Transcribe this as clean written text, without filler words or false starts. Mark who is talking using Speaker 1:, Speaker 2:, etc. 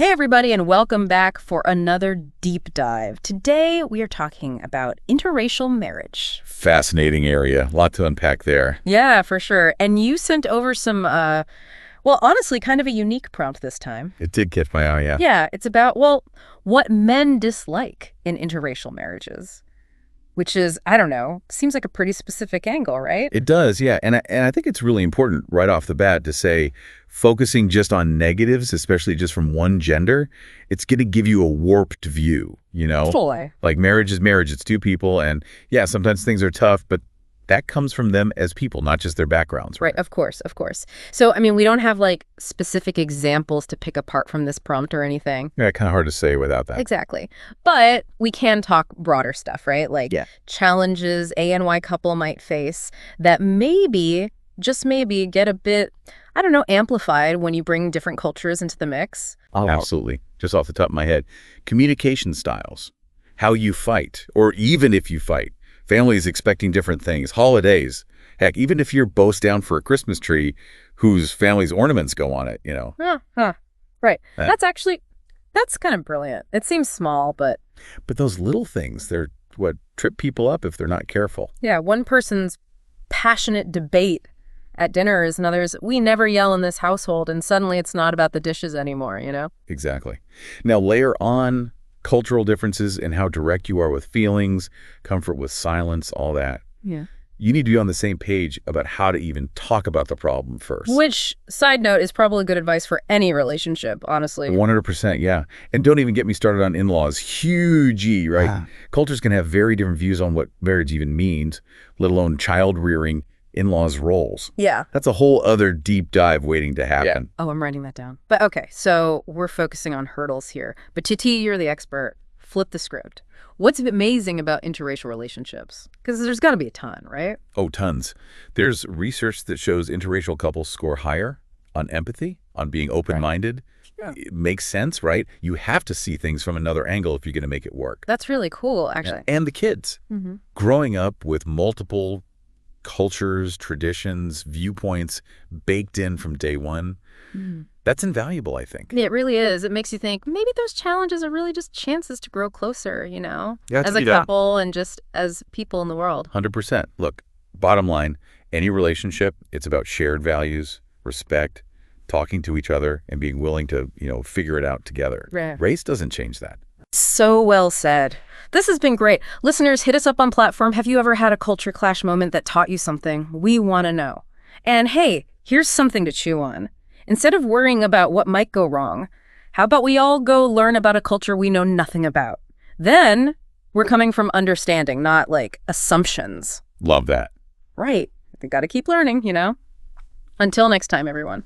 Speaker 1: Hey everybody, and welcome back for another deep dive. Today we are talking about interracial marriage.
Speaker 2: Fascinating area. A lot to unpack there.
Speaker 1: Yeah, for sure. And you sent over some, honestly, kind of a unique prompt this time.
Speaker 2: It did catch my eye, yeah.
Speaker 1: Yeah, it's about, what men dislike in interracial marriages. Which is, I don't know, seems like a pretty specific angle, right?
Speaker 2: It does, yeah. And I think it's really important right off the bat to say focusing just on negatives, especially just from one gender, it's going to give you a warped view, you know?
Speaker 1: Totally.
Speaker 2: Like marriage is marriage. It's two people. And yeah, sometimes things are tough, but that comes from them as people, not just their backgrounds.
Speaker 1: Right, of course, of course. So, I mean, we don't have like specific examples to pick apart from this prompt or anything.
Speaker 2: Yeah, kind of hard to say without that.
Speaker 1: Exactly. But we can talk broader stuff, right? Like challenges A and Y couple might face that maybe, just maybe, get a bit, I don't know, amplified when you bring different cultures into the mix.
Speaker 2: Oh, absolutely. Just off the top of my head. Communication styles, how you fight, or even if you fight. Families expecting different things, holidays. Heck, even if you're both down for a Christmas tree whose family's ornaments go on it, you know.
Speaker 1: Right. That's kind of brilliant. It seems small, but...
Speaker 2: But those little things, they're what trip people up if they're not careful.
Speaker 1: Yeah, one person's passionate debate at dinner is another's, we never yell in this household, and suddenly it's not about the dishes anymore, you know?
Speaker 2: Exactly. Now layer on cultural differences in how direct you are with feelings, comfort with silence, all that.
Speaker 1: Yeah.
Speaker 2: You need to be on the same page about how to even talk about the problem first.
Speaker 1: Which, side note, is probably good advice for any relationship, honestly.
Speaker 2: 100%, yeah. And don't even get me started on in-laws. Huge, right? Cultures can have very different views on what marriage even means, let alone child-rearing in-laws' roles.
Speaker 1: Yeah.
Speaker 2: That's a whole other deep dive waiting to happen.
Speaker 1: Yeah. Oh, I'm writing that down. But okay, so we're focusing on hurdles here. But Titi, you're the expert. Flip the script. What's amazing about interracial relationships? Because there's got to be a ton, right?
Speaker 2: Oh, tons. There's research that shows interracial couples score higher on empathy, on being open-minded. Right. Yeah. It makes sense, right? You have to see things from another angle if you're going to make it work.
Speaker 1: That's really cool, actually.
Speaker 2: And the kids. Mm-hmm. Growing up with multiple cultures, traditions, viewpoints baked in from day one. That's invaluable, I think.
Speaker 1: It really is. It makes you think maybe those challenges are really just chances to grow closer, you know, as a couple and just as people in the world.
Speaker 2: 100%. Look, bottom line, any relationship, it's about shared values, respect, talking to each other, and being willing to, figure it out together.
Speaker 1: Right.
Speaker 2: Race doesn't change that.
Speaker 1: So well said. This has been great. Listeners, hit us up on platform. Have you ever had a culture clash moment that taught you something? We want to know. And hey, here's something to chew on. Instead of worrying about what might go wrong, how about we all go learn about a culture we know nothing about? Then we're coming from understanding, not like assumptions.
Speaker 2: Love that.
Speaker 1: Right. We got to keep learning, you know? Until next time, everyone.